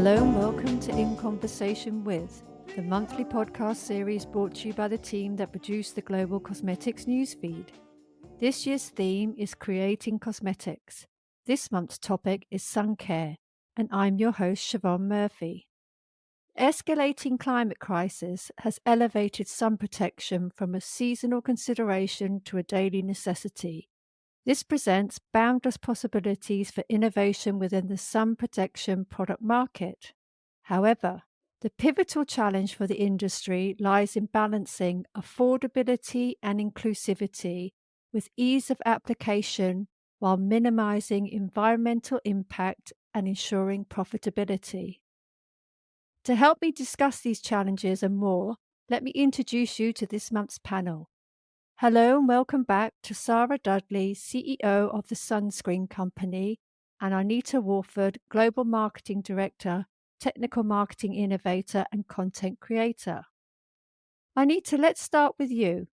Hello and welcome to In Conversation With, the monthly podcast series brought to you by the team that produced the Global Cosmetics newsfeed. This year's theme is Creating Cosmetics. This month's topic is sun care, and I'm your host, Siobhan Murphy. Escalating climate crisis has elevated sun protection from a seasonal consideration to a daily necessity. This presents boundless possibilities for innovation within the sun protection product market. However, the pivotal challenge for the industry lies in balancing affordability and inclusivity with ease of application while minimizing environmental impact and ensuring profitability. To help me discuss these challenges and more, let me introduce you to this month's panel. Hello and welcome back to Sara Dudley, CEO of the Sunscreen Company, and Arnita Wofford, Global Marketing Director, Technical Marketing Innovator, and Content Creator. Arnita, let's start with you.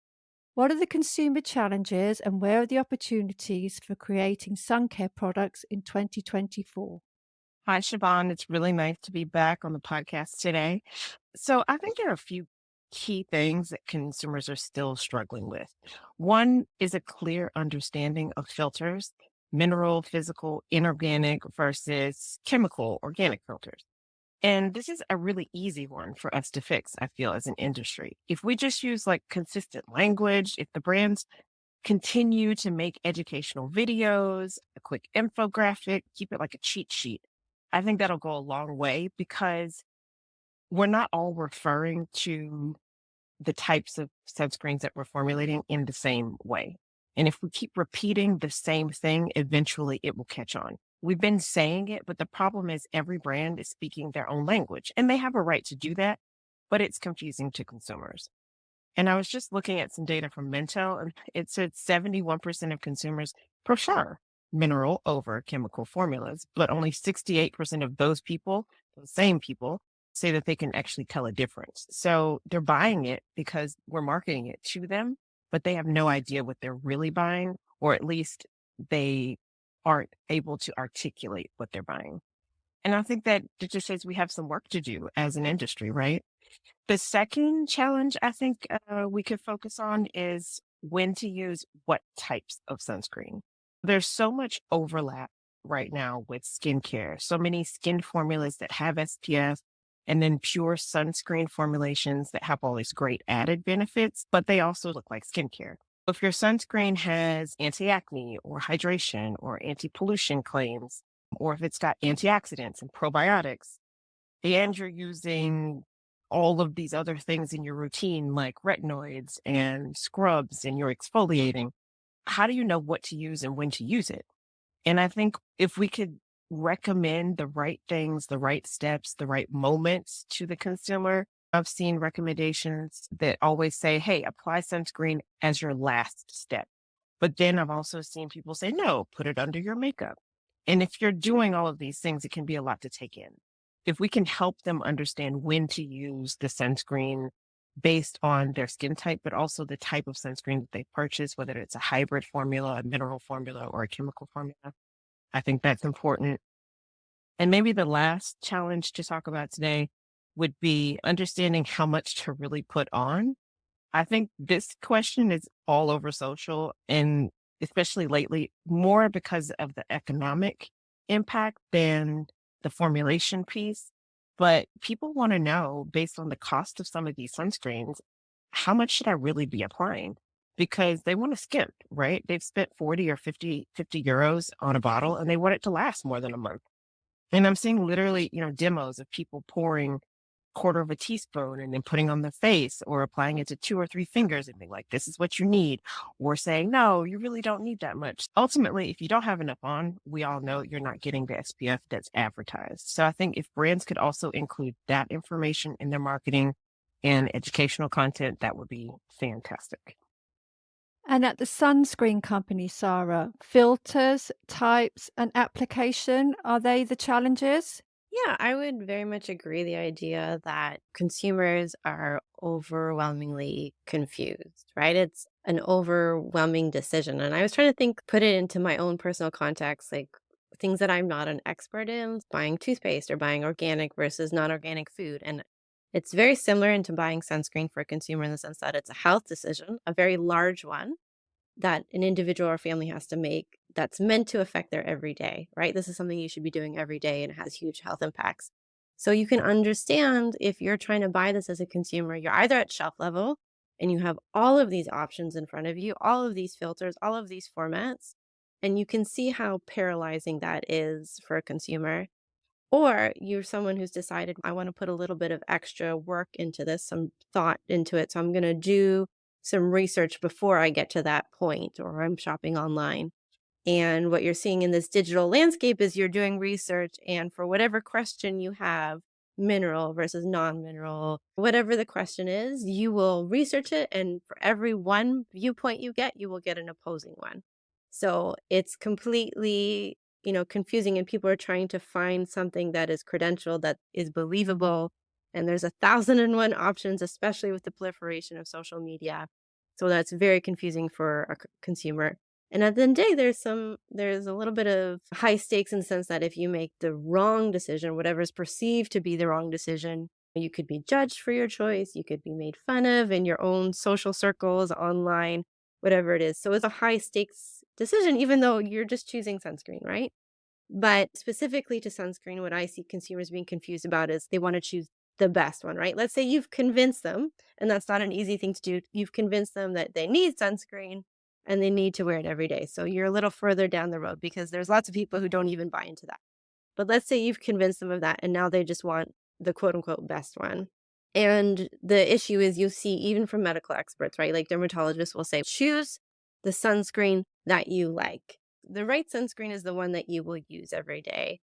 What are the consumer challenges and where are the opportunities for creating sun care products in 2024? Hi, Siobhan. It's really nice to be back on the podcast today. So I think there are a few key things that consumers are still struggling with. One is a clear understanding of filters, mineral, physical, inorganic versus chemical, organic filters. And this is a really easy one for us to fix, I feel, as an industry. If we just use like consistent language, if the brands continue to make educational videos, a quick infographic, keep it like a cheat sheet, I think that'll go a long way because we're not all referring to the types of sunscreens that we're formulating in the same way. And if we keep repeating the same thing, eventually it will catch on. We've been saying it, but the problem is every brand is speaking their own language, and they have a right to do that, but it's confusing to consumers. And I was just looking at some data from Mintel, and it said 71% of consumers prefer mineral over chemical formulas, but only 68% of those people, those same people, say that they can actually tell a difference. So they're buying it because we're marketing it to them, but they have no idea what they're really buying, or at least they aren't able to articulate what they're buying. And I think that it just says we have some work to do as an industry, right? The second challenge I think we could focus on is when to use what types of sunscreen. There's so much overlap right now with skincare, so many skin formulas that have SPF, and then pure sunscreen formulations that have all these great added benefits, but they also look like skincare. If your sunscreen has anti-acne or hydration or anti-pollution claims, or if it's got antioxidants and probiotics, and you're using all of these other things in your routine, like retinoids and scrubs, and you're exfoliating, how do you know what to use and when to use it? And I think if we could recommend the right things, the right steps, the right moments to the consumer, I've seen recommendations that always say, hey, apply sunscreen as your last step. But then I've also seen people say, no, put it under your makeup. And if you're doing all of these things, it can be a lot to take in. If we can help them understand when to use the sunscreen based on their skin type, but also the type of sunscreen that they purchase, whether it's a hybrid formula, a mineral formula, or a chemical formula, I think that's important. And maybe the last challenge to talk about today would be understanding how much to really put on. I think this question is all over social, and especially lately, more because of the economic impact than the formulation piece. But people want to know, based on the cost of some of these sunscreens, how much should I really be applying? Because they want to skimp, right? They've spent 40 or 50 euros on a bottle and they want it to last more than a month. And I'm seeing literally, demos of people pouring quarter of a teaspoon and then putting on the face or applying it to 2 or 3 fingers and being like, this is what you need. Or saying, no, you really don't need that much. Ultimately, if you don't have enough on, we all know you're not getting the SPF that's advertised. So I think if brands could also include that information in their marketing and educational content, that would be fantastic. And at the Sunscreen Company, Sara, filters, types, and application, are they the challenges? Yeah, I would very much agree the idea that consumers are overwhelmingly confused, right? It's an overwhelming decision. And I was trying to put it into my own personal context. Like things that I'm not an expert in, buying toothpaste or buying organic versus non-organic food. And it's very similar into buying sunscreen for a consumer in the sense that it's a health decision, a very large one that an individual or family has to make that's meant to affect their everyday, right? This is something you should be doing every day and it has huge health impacts. So you can understand if you're trying to buy this as a consumer, you're either at shelf level and you have all of these options in front of you, all of these filters, all of these formats, and you can see how paralyzing that is for a consumer. Or you're someone who's decided, I want to put a little bit of extra work into this, some thought into it. So I'm going to do some research before I get to that point, or I'm shopping online. And what you're seeing in this digital landscape is you're doing research, and for whatever question you have, mineral versus non mineral, whatever the question is, you will research it. And for every one viewpoint you will get an opposing one. So it's completely, confusing, and people are trying to find something that is credentialed, that is believable. And there's 1,001 options, especially with the proliferation of social media. So that's very confusing for a consumer. And at the end of the day, there's a little bit of high stakes in the sense that if you make the wrong decision, whatever is perceived to be the wrong decision, you could be judged for your choice. You could be made fun of in your own social circles, online, whatever it is. So it's a high stakes decision, even though you're just choosing sunscreen, right? But specifically to sunscreen, what I see consumers being confused about is they want to choose the best one, right? Let's say you've convinced them, and that's not an easy thing to do. You've convinced them that they need sunscreen and they need to wear it every day. So you're a little further down the road because there's lots of people who don't even buy into that. But let's say you've convinced them of that and now they just want the quote unquote best one. And the issue is you see even from medical experts, right? Like dermatologists will say, choose the sunscreen that you like. The right sunscreen is the one that you will use every day.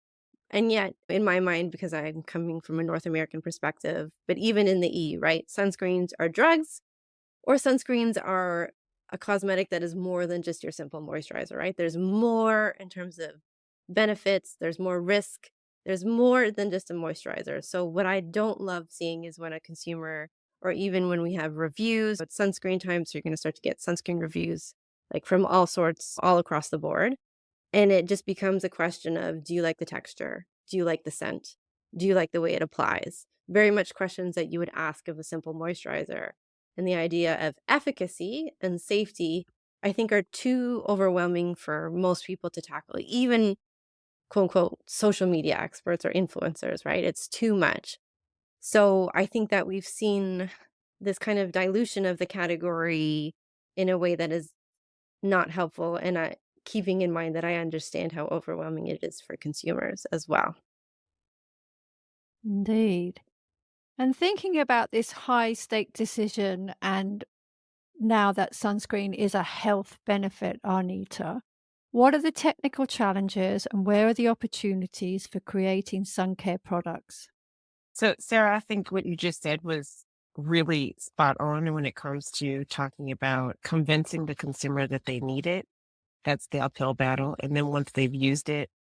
And yet, in my mind, because I'm coming from a North American perspective, but even in the EU, right? Sunscreens are drugs, or sunscreens are a cosmetic that is more than just your simple moisturizer, right? There's more in terms of benefits, there's more risk, there's more than just a moisturizer. So, what I don't love seeing is when a consumer, or even when we have reviews at sunscreen time, so you're going to start to get sunscreen reviews like from all sorts, all across the board. And it just becomes a question of, do you like the texture? Do you like the scent? Do you like the way it applies? Very much questions that you would ask of a simple moisturizer. And the idea of efficacy and safety, I think, are too overwhelming for most people to tackle, even quote unquote social media experts or influencers, right? It's too much. So I think that we've seen this kind of dilution of the category in a way that is not helpful. And keeping in mind that I understand how overwhelming it is for consumers as well. Indeed. And thinking about this high stake decision, and now that sunscreen is a health benefit, Arnita, what are the technical challenges and where are the opportunities for creating sun care products? So, Sarah, I think what you just said was really spot on when it comes to talking about convincing the consumer that they need it. That's the uphill battle. And then once they've used it,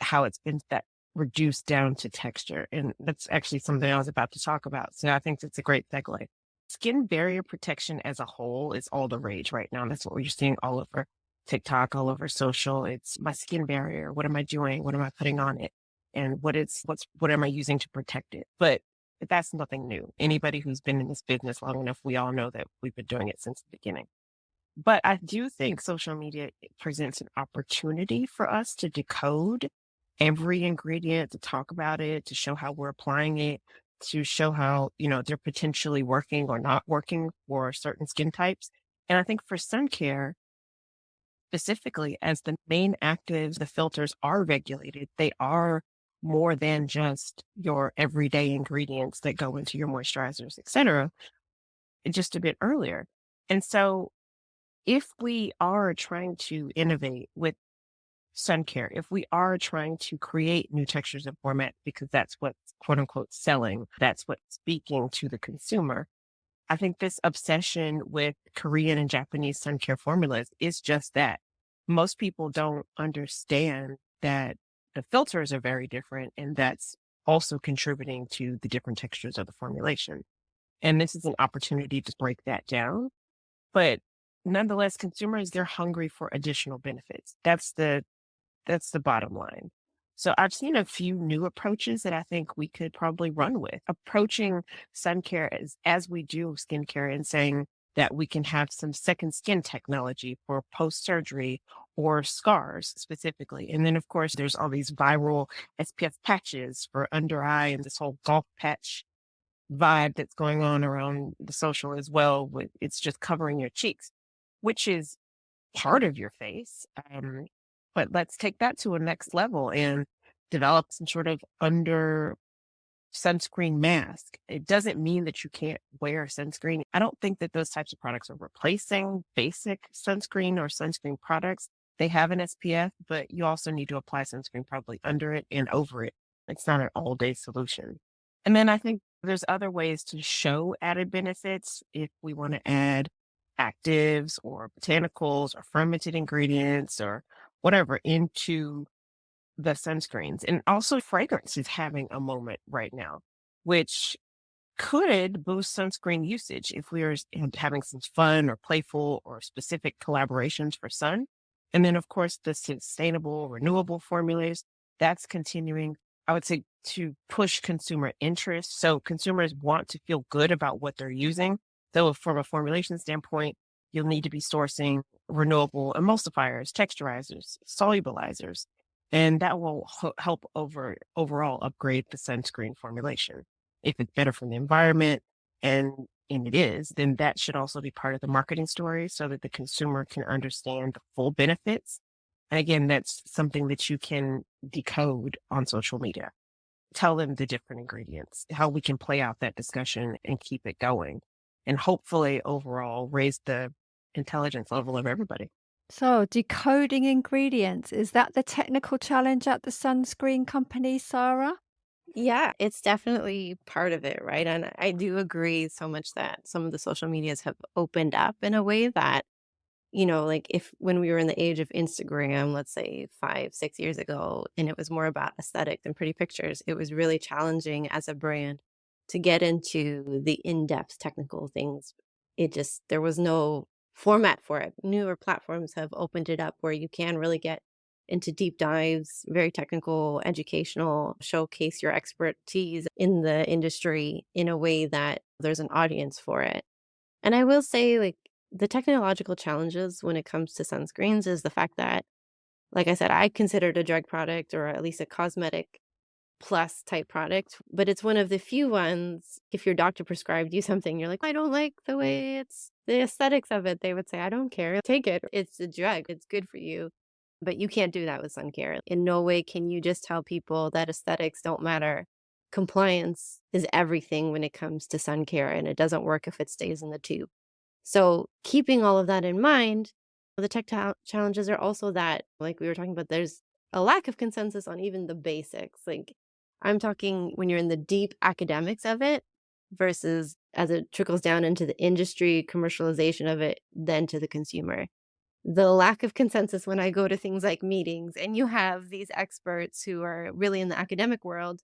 how it's been that reduced down to texture. And that's actually something I was about to talk about. So I think it's a great segue. Skin barrier protection as a whole is all the rage right now. That's what we're seeing all over TikTok, all over social. It's my skin barrier. What am I doing? What am I putting on it? And what am I using to protect it? But that's nothing new. Anybody who's been in this business long enough, we all know that we've been doing it since the beginning. But I do think social media presents an opportunity for us to decode every ingredient, to talk about it, to show how we're applying it, to show how, they're potentially working or not working for certain skin types. And I think for sun care, specifically, as the main actives, the filters are regulated, they are more than just your everyday ingredients that go into your moisturizers, et cetera, just a bit earlier. And so if we are trying to innovate with sun care, if we are trying to create new textures and formats, because that's what's quote unquote selling, that's what's speaking to the consumer, I think this obsession with Korean and Japanese sun care formulas is just that. Most people don't understand that the filters are very different, and that's also contributing to the different textures of the formulation. And this is an opportunity to break that down. But nonetheless, consumers, they're hungry for additional benefits. That's the bottom line. So I've seen a few new approaches that I think we could probably run with. Approaching sun care as we do skincare and saying that we can have some second skin technology for post surgery or scars specifically. And then, of course, there's all these viral SPF patches for under eye and this whole golf patch vibe that's going on around the social as well. It's just covering your cheeks, which is part of your face. But let's take that to a next level and develop some sort of under sunscreen mask. It doesn't mean that you can't wear sunscreen. I don't think that those types of products are replacing basic sunscreen or sunscreen products. They have an SPF, but you also need to apply sunscreen probably under it and over it. It's not an all day solution. And then I think there's other ways to show added benefits if we want to add actives or botanicals or fermented ingredients or whatever into the sunscreens. And also fragrance is having a moment right now, which could boost sunscreen usage if we are having some fun or playful or specific collaborations for sun. And then, of course, the sustainable, renewable formulas, that's continuing, I would say, to push consumer interest. So consumers want to feel good about what they're using. So from a formulation standpoint, you'll need to be sourcing renewable emulsifiers, texturizers, solubilizers, and that will help overall upgrade the sunscreen formulation. If it's better for the environment, and it is, then that should also be part of the marketing story so that the consumer can understand the full benefits. And again, that's something that you can decode on social media. Tell them the different ingredients, how we can play out that discussion and keep it going, and hopefully overall raise the intelligence level of everybody. So, decoding ingredients, is that the technical challenge at the Sunscreen Company, Sarah? Yeah, it's definitely part of it, right? And I do agree so much that some of the social medias have opened up in a way that, like if when we were in the age of Instagram, let's say 5, 6 years ago, and it was more about aesthetics and pretty pictures, it was really challenging as a brand to get into the in-depth technical things. There was no format for it. Newer platforms have opened it up where you can really get into deep dives, very technical, educational, showcase your expertise in the industry in a way that there's an audience for it. And I will say, like, the technological challenges when it comes to sunscreens is the fact that, like I said, I consider it a drug product or at least a cosmetic plus type product, but it's one of the few ones, if your doctor prescribed you something, you're like, I don't like the way the aesthetics of it. They would say, I don't care. Take it. It's a drug. It's good for you. But you can't do that with sun care. In no way can you just tell people that aesthetics don't matter. Compliance is everything when it comes to sun care, and it doesn't work if it stays in the tube. So, keeping all of that in mind, the challenges are also that, like we were talking about, there's a lack of consensus on even the basics. Like, I'm talking when you're in the deep academics of it versus as it trickles down into the industry, commercialization of it, then to the consumer. The lack of consensus when I go to things like meetings and you have these experts who are really in the academic world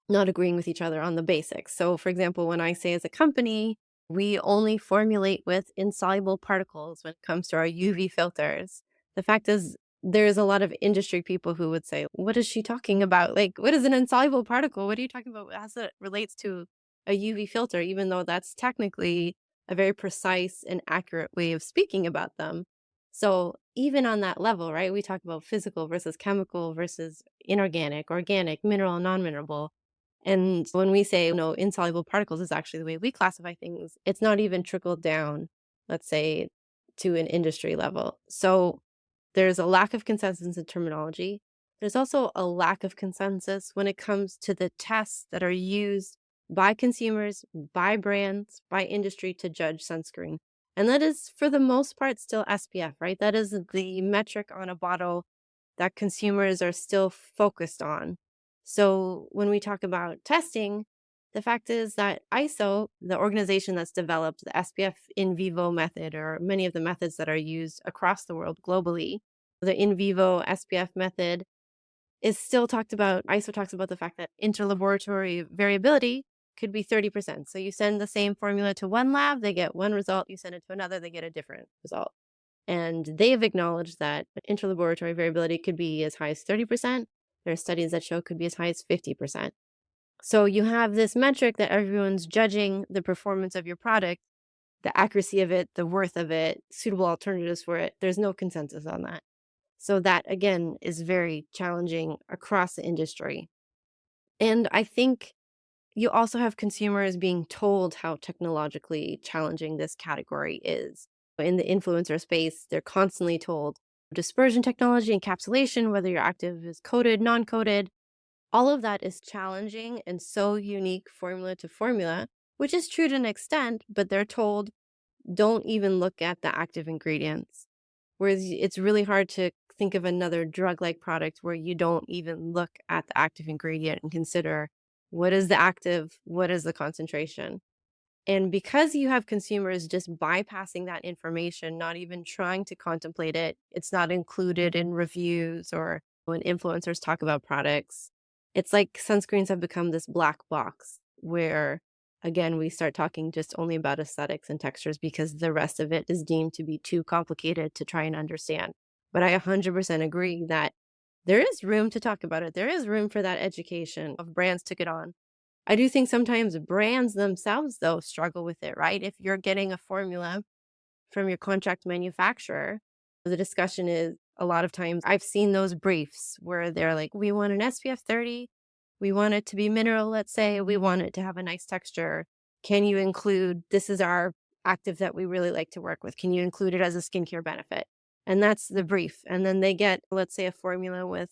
not agreeing with each other on the basics. So, for example, when I say as a company, we only formulate with insoluble particles when it comes to our UV filters. The fact is, there's a lot of industry people who would say, what is she talking about? Like, what is an insoluble particle? What are you talking about as it relates to a UV filter, even though that's technically a very precise and accurate way of speaking about them. So even on that level, right, we talk about physical versus chemical versus inorganic, organic, mineral, non-mineral. And when we say, insoluble particles is actually the way we classify things, it's not even trickled down, let's say, to an industry level. So there's a lack of consensus in terminology. There's also a lack of consensus when it comes to the tests that are used by consumers, by brands, by industry to judge sunscreen. And that is, for the most part, still SPF, right? That is the metric on a bottle that consumers are still focused on. So when we talk about testing, the fact is that ISO, the organization that's developed the SPF in vivo method, or many of the methods that are used across the world globally, the in vivo SPF method is still talked about. ISO talks about the fact that interlaboratory variability could be 30%. So you send the same formula to one lab, they get one result. You send it to another, they get a different result. And they have acknowledged that interlaboratory variability could be as high as 30%. There are studies that show it could be as high as 50%. So you have this metric that everyone's judging the performance of your product, the accuracy of it, the worth of it, suitable alternatives for it. There's no consensus on that. So that, again, is very challenging across the industry. And I think you also have consumers being told how technologically challenging this category is. In the influencer space, they're constantly told dispersion technology, encapsulation, whether your active is coated, non-coated, all of that is challenging and so unique formula to formula, which is true to an extent, but they're told don't even look at the active ingredients. Whereas it's really hard to think of another drug-like product where you don't even look at the active ingredient and consider what is the active, what is the concentration. And because you have consumers just bypassing that information, not even trying to contemplate it, it's not included in reviews or when influencers talk about products. It's like sunscreens have become this black box where, again, we start talking just only about aesthetics and textures because the rest of it is deemed to be too complicated to try and understand. But I 100% agree that there is room to talk about it. There is room for that education of brands to get on. I do think sometimes brands themselves, though, struggle with it, right? If you're getting a formula from your contract manufacturer, the discussion is a lot of times I've seen those briefs where they're like, we want an SPF 30, we want it to be mineral, let's say, we want it to have a nice texture. Can you include this is our active that we really like to work with? Can you include it as a skincare benefit? And that's the brief. And then they get, let's say, a formula with,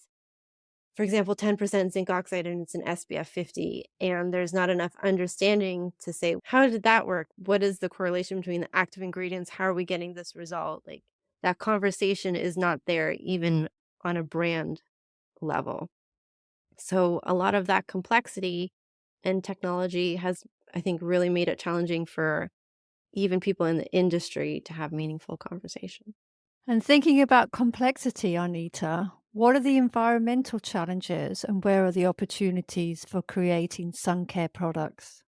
for example, 10% zinc oxide and it's an SPF 50, and there's not enough understanding to say, how did that work? What is the correlation between the active ingredients? How are we getting this result? Like that conversation is not there even on a brand level. So a lot of that complexity and technology has, I think, really made it challenging for even people in the industry to have meaningful conversation. And thinking about complexity, Arnita, what are the environmental challenges and where are the opportunities for creating sun care products?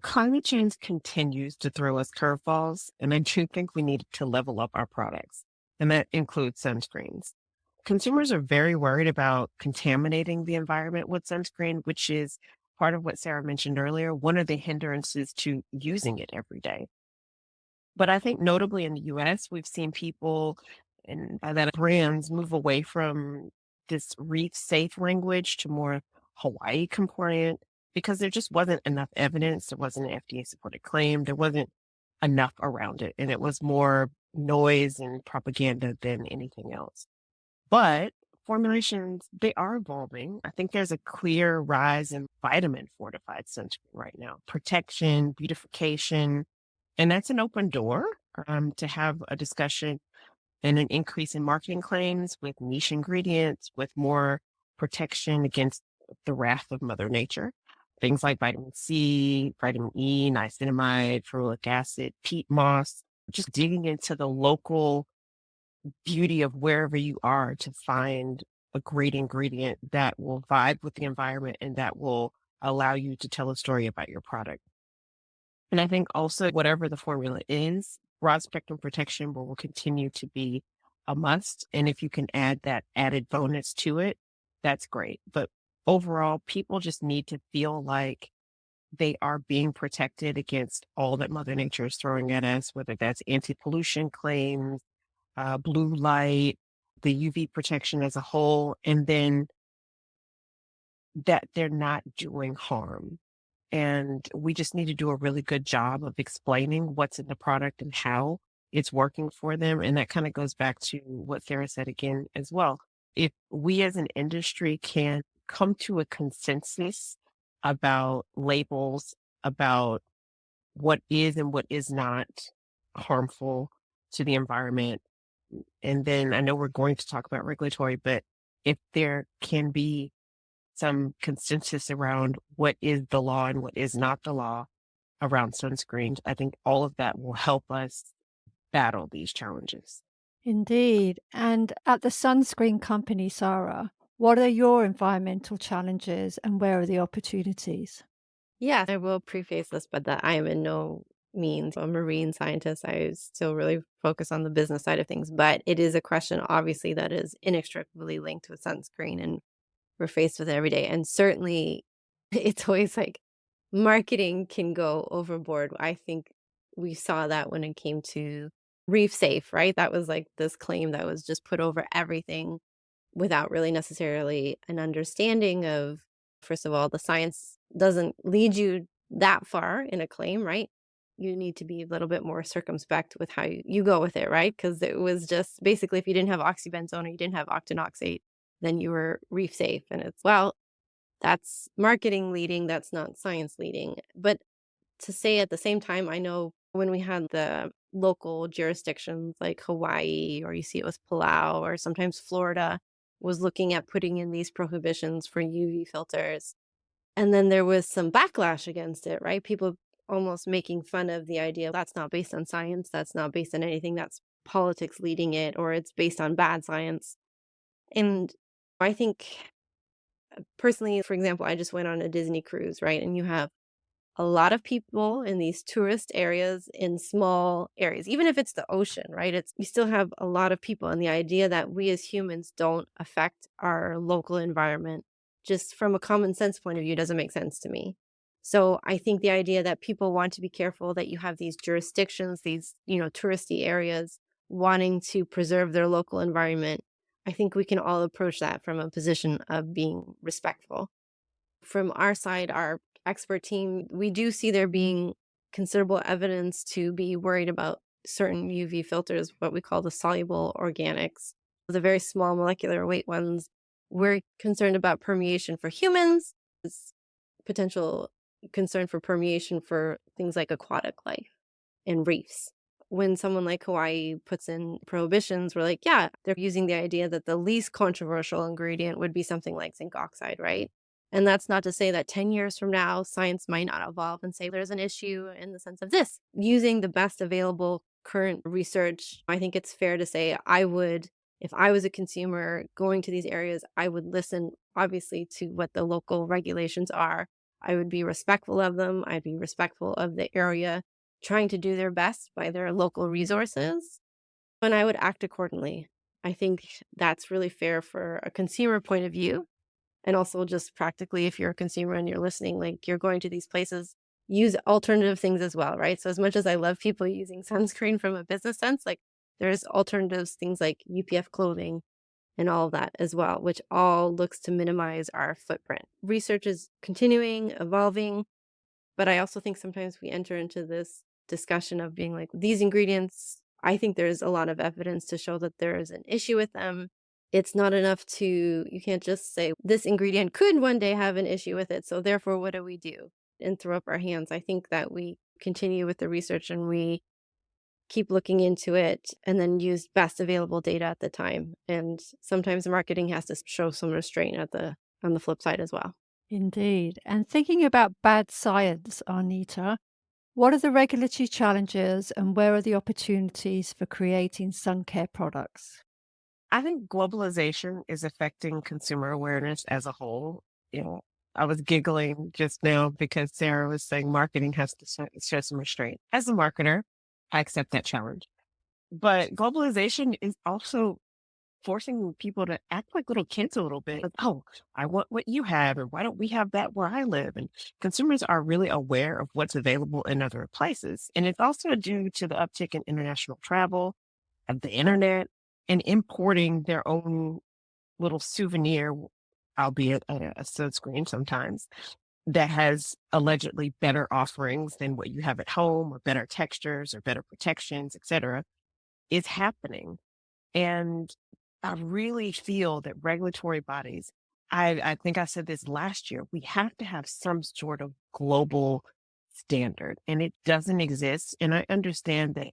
Climate change continues to throw us curveballs, and I do think we need to level up our products, and that includes sunscreens. Consumers are very worried about contaminating the environment with sunscreen, which is part of what Sarah mentioned earlier, one of the hindrances to using it every day. But I think notably in the US, we've seen people, and by that brands, move away from this reef safe language to more Hawaii compliant because there just wasn't enough evidence. There wasn't an FDA supported claim. There wasn't enough around it. And it was more noise and propaganda than anything else. But formulations, they are evolving. I think there's a clear rise in vitamin fortified sunscreen right now. Protection, beautification, and that's an open door to have a discussion and an increase in marketing claims with niche ingredients, with more protection against the wrath of Mother Nature. Things like vitamin C, vitamin E, niacinamide, ferulic acid, peat moss, just digging into the local beauty of wherever you are to find a great ingredient that will vibe with the environment and that will allow you to tell a story about your product. And I think also, whatever the formula is, broad spectrum protection will continue to be a must. And if you can add that added bonus to it, that's great. But overall, people just need to feel like they are being protected against all that Mother Nature is throwing at us, whether that's anti pollution claims, blue light, the UV protection as a whole, and then that they're not doing harm. And we just need to do a really good job of explaining what's in the product and how it's working for them. And that kind of goes back to what Sarah said again as well. If we as an industry can come to a consensus about labels, about what is and what is not harmful to the environment, and then I know we're going to talk about regulatory, but if there can be some consensus around what is the law and what is not the law around sunscreens, I think all of that will help us battle these challenges. Indeed. And at the Sunscreen Company, Sara, what are your environmental challenges and where are the opportunities? Yeah, I will preface this, but that I am in no means. I'm a marine scientist. I still really focus on the business side of things, but it is a question, obviously, that is inextricably linked with sunscreen, and we're faced with it every day. And certainly, it's always like marketing can go overboard. I think we saw that when it came to Reef Safe, right? That was like this claim that was just put over everything without really necessarily an understanding of, first of all, the science doesn't lead you that far in a claim, right? You need to be a little bit more circumspect with how you go with it, right? Because it was just basically if you didn't have oxybenzone or you didn't have octinoxate, then you were reef safe. And it's, well, that's marketing leading, that's not science leading. But to say at the same time, I know when we had the local jurisdictions like Hawaii, or you see it with Palau, or sometimes Florida was looking at putting in these prohibitions for UV filters. And then there was some backlash against it, right? People almost making fun of the idea that's not based on science, that's not based on anything, that's politics leading it, or it's based on bad science. And I think personally, for example, I just went on a Disney cruise, right? And you have a lot of people in these tourist areas in small areas, even if it's the ocean, right? It's you still have a lot of people, and the idea that we as humans don't affect our local environment, just from a common sense point of view, doesn't make sense to me. So I think the idea that people want to be careful, that you have these jurisdictions, these, touristy areas wanting to preserve their local environment, I think we can all approach that from a position of being respectful. From our side, our expert team, we do see there being considerable evidence to be worried about certain UV filters, what we call the soluble organics, the very small molecular weight ones. We're concerned about permeation for humans, is potential concern for permeation for things like aquatic life and reefs. When someone like Hawaii puts in prohibitions, we're like, yeah, they're using the idea that the least controversial ingredient would be something like zinc oxide, right? And that's not to say that 10 years from now, science might not evolve and say there's an issue in the sense of this. Using the best available current research, I think it's fair to say if I was a consumer going to these areas, I would listen, obviously, to what the local regulations are. I would be respectful of them. I'd be respectful of the area trying to do their best by their local resources, and I would act accordingly. I think that's really fair for a consumer point of view. And also just practically, if you're a consumer and you're listening, like you're going to these places, use alternative things as well, right? So as much as I love people using sunscreen from a business sense, like there's alternatives, things like UPF clothing and all of that as well, which all looks to minimize our footprint. Research is continuing, evolving, but I also think sometimes we enter into this discussion of being like, these ingredients, I think there's a lot of evidence to show that there is an issue with them. It's not enough you can't just say this ingredient could one day have an issue with it. So therefore, what do we do? And throw up our hands. I think that we continue with the research and we keep looking into it and then use best available data at the time. And sometimes marketing has to show some restraint on the flip side as well. Indeed. And thinking about bad science, Arnita, what are the regulatory challenges and where are the opportunities for creating sun care products? I think globalization is affecting consumer awareness as a whole. You know, I was giggling just now because Sarah was saying marketing has to show some restraint. As a marketer, I accept that challenge. But globalization is also forcing people to act like little kids a little bit. Like, oh, I want what you have, or why don't we have that where I live? And consumers are really aware of what's available in other places. And it's also due to the uptick in international travel, of the internet, and importing their own little souvenir, albeit a sunscreen sometimes, that has allegedly better offerings than what you have at home, or better textures, or better protections, etc., is happening. And I really feel that regulatory bodies, I think I said this last year, we have to have some sort of global standard, and it doesn't exist. And I understand that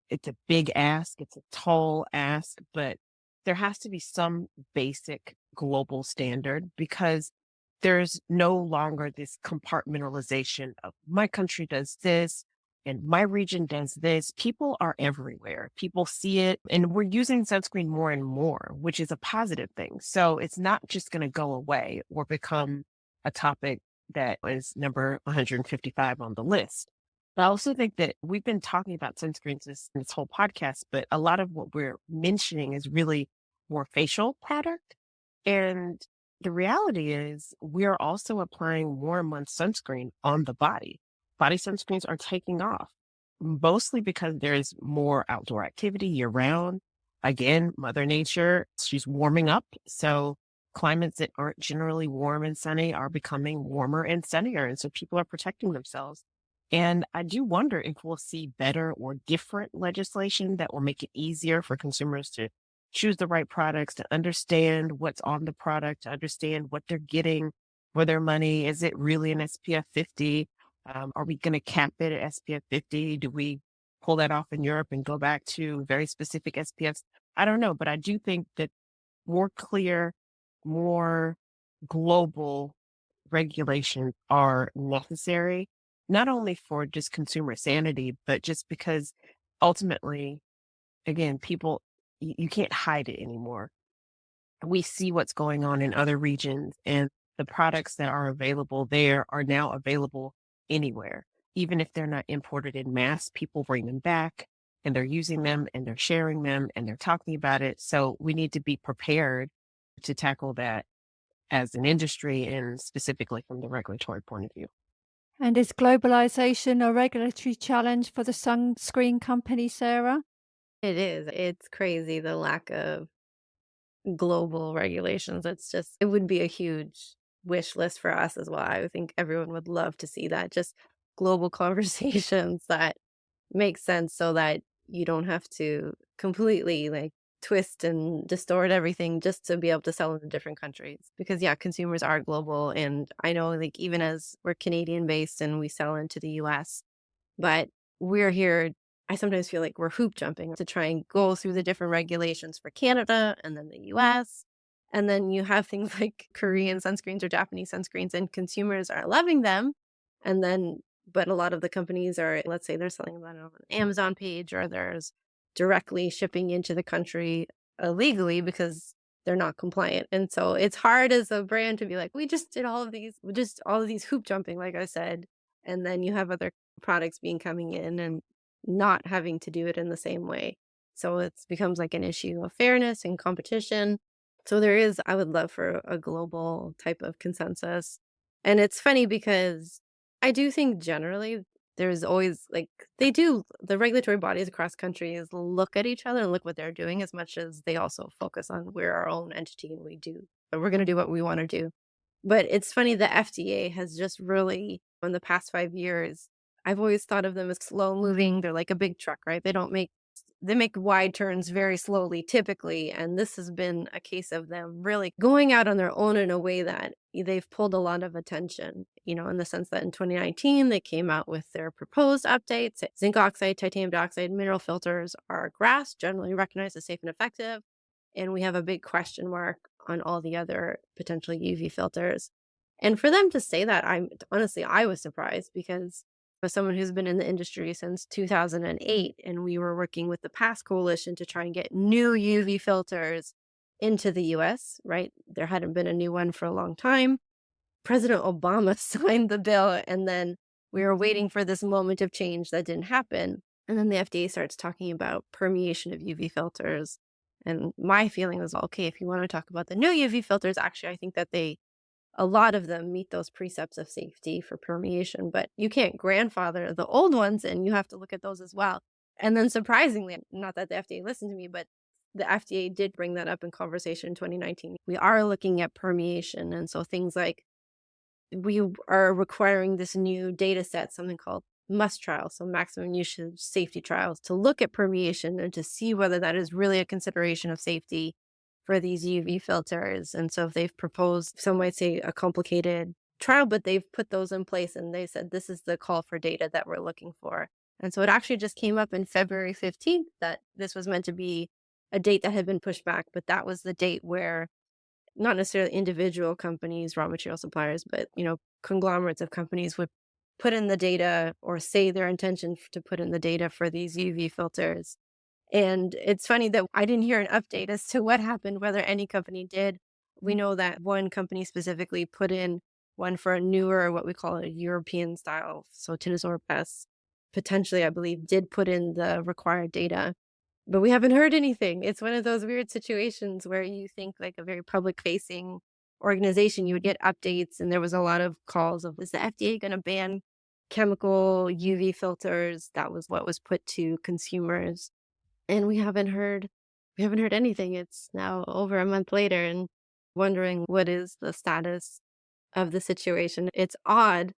it's a big ask, it's a tall ask, but there has to be some basic global standard because there's no longer this compartmentalization of my country does this and my region does this. People are everywhere. People see it, and we're using sunscreen more and more, which is a positive thing. So it's not just going to go away or become a topic that is number 155 on the list. I also think that we've been talking about sunscreens this whole podcast, but a lot of what we're mentioning is really more facial product. And the reality is we're also applying more and more sunscreen on the body. Body sunscreens are taking off, mostly because there's more outdoor activity year round. Again, Mother Nature, she's warming up. So climates that aren't generally warm and sunny are becoming warmer and sunnier. And so people are protecting themselves. And I do wonder if we'll see better or different legislation that will make it easier for consumers to choose the right products, to understand what's on the product, to understand what they're getting for their money. Is it really an SPF 50? Are we going to cap it at SPF 50? Do we pull that off in Europe and go back to very specific SPFs? I don't know, but I do think that more clear, more global regulations are necessary, not only for just consumer sanity, but just because ultimately, again, people, you can't hide it anymore. We see what's going on in other regions, and the products that are available there are now available anywhere. Even if they're not imported in mass, people bring them back and they're using them and they're sharing them and they're talking about it. So we need to be prepared to tackle that as an industry and specifically from the regulatory point of view. And is globalization a regulatory challenge for the sunscreen company, Sarah? It is. It's crazy the lack of global regulations. It would be a huge wish list for us as well. I would think everyone would love to see that. Just global conversations that make sense so that you don't have to completely like twist and distort everything just to be able to sell in different countries. Because yeah, consumers are global. And I know like even as we're Canadian based and we sell into the US, but we're here. I sometimes feel like we're hoop jumping to try and go through the different regulations for Canada and then the US. And then you have things like Korean sunscreens or Japanese sunscreens, and consumers are loving them. And then, but a lot of the companies are, let's say they're selling them on an Amazon page, or there's directly shipping into the country illegally because they're not compliant. And so it's hard as a brand to be like, we just did all of these hoop jumping, like I said. And then you have other products being coming in and not having to do it in the same way. So it becomes like an issue of fairness and competition. So I would love for a global type of consensus. And it's funny because I do think generally there's always like the regulatory bodies across countries look at each other and look what they're doing as much as they also focus on we're our own entity and we're going to do what we want to do. But it's funny, the FDA has just really, in the past 5 years, I've always thought of them as slow moving. They're like a big truck, right? They make wide turns very slowly typically, and this has been a case of them really going out on their own in a way that they've pulled a lot of attention, in the sense that in 2019 they came out with their proposed updates. Zinc oxide, titanium dioxide, mineral filters are GRAS, generally recognized as safe and effective. And we have a big question mark on all the other potential UV filters. And for them to say that, I was surprised because as someone who's been in the industry since 2008, and we were working with the PASS Coalition to try and get new UV filters into the US, right? There hadn't been a new one for a long time. President Obama signed the bill, and then we were waiting for this moment of change that didn't happen. And then the FDA starts talking about permeation of UV filters. And my feeling was, okay, if you want to talk about the new UV filters, actually, I think that a lot of them meet those precepts of safety for permeation, but you can't grandfather the old ones, and you have to look at those as well. And then surprisingly, not that the FDA listened to me, but the FDA did bring that up in conversation in 2019. We are looking at permeation. And so things like we are requiring this new data set, something called MUST trials, so maximum usage safety trials, to look at permeation and to see whether that is really a consideration of safety for these UV filters. And so if they've proposed, some might say a complicated trial, but they've put those in place and they said, this is the call for data that we're looking for. And so it actually just came up in February 15th that this was meant to be a date that had been pushed back, but that was the date where not necessarily individual companies, raw material suppliers, but, conglomerates of companies would put in the data or say their intention to put in the data for these UV filters. And it's funny that I didn't hear an update as to what happened, whether any company did. We know that one company specifically put in one for a newer, what we call a European style, so Tinosaur S. potentially, I believe, did put in the required data, but we haven't heard anything. It's one of those weird situations where you think like a very public facing organization, you would get updates, and there was a lot of calls of, is the FDA going to ban chemical UV filters? That was what was put to consumers. And we haven't heard anything. It's now over a month later and wondering what is the status of the situation. It's odd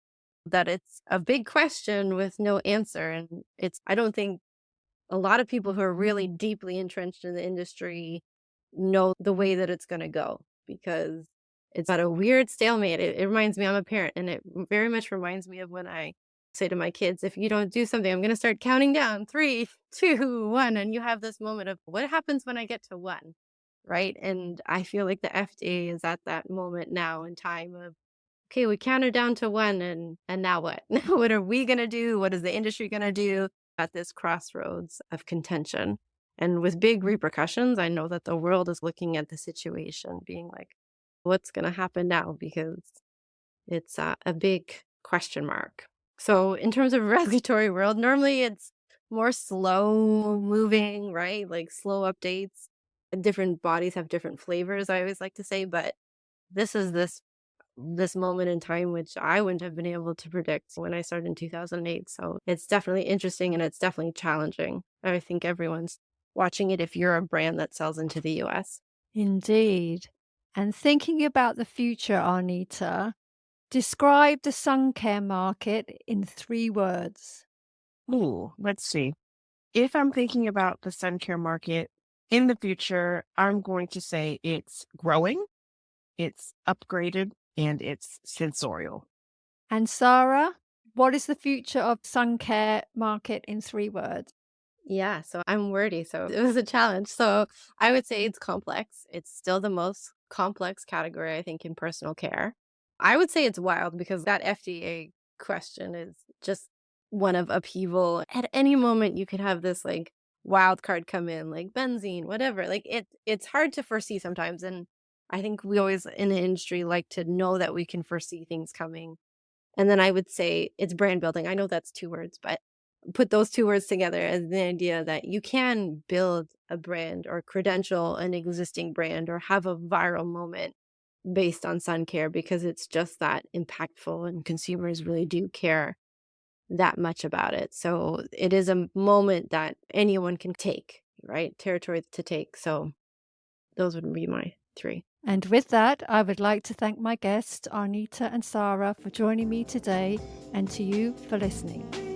that it's a big question with no answer. And I don't think a lot of people who are really deeply entrenched in the industry know the way that it's going to go, because it's at a weird stalemate. It reminds me, I'm a parent, and it very much reminds me of when I say to my kids, if you don't do something, I'm going to start counting down 3, 2, 1. And you have this moment of what happens when I get to 1, right? And I feel like the FDA is at that moment now in time of, okay, we counted down to 1, and now what? Now what are we going to do? What is the industry going to do at this crossroads of contention? And with big repercussions, I know that the world is looking at the situation being like, what's going to happen now? Because it's a big question mark. So in terms of regulatory world, normally it's more slow moving, right? Like slow updates. Different bodies have different flavors, I always like to say, but this is this moment in time which I wouldn't have been able to predict when I started in 2008. So it's definitely interesting, and it's definitely challenging. I think everyone's watching it if you're a brand that sells into the US. Indeed. And thinking about the future, Arnita, describe the sun care market in 3 words. Ooh, let's see. If I'm thinking about the sun care market in the future, I'm going to say it's growing, it's upgraded, and it's sensorial. And Sara, what is the future of sun care market in 3 words? Yeah, so I'm wordy, so it was a challenge. So I would say it's complex. It's still the most complex category, I think, in personal care. I would say it's wild because that FDA question is just one of upheaval. At any moment, you could have this like wild card come in, like benzene, whatever. Like it's hard to foresee sometimes. And I think we always in the industry like to know that we can foresee things coming. And then I would say it's brand building. I know that's 2 words, but put those 2 words together as the idea that you can build a brand or credential an existing brand or have a viral moment based on sun care because it's just that impactful and consumers really do care that much about it. So it is a moment that anyone can take, right? Territory to take. So those would be my 3. And with that, I would like to thank my guests, Arnita and Sara, for joining me today, and to you for listening.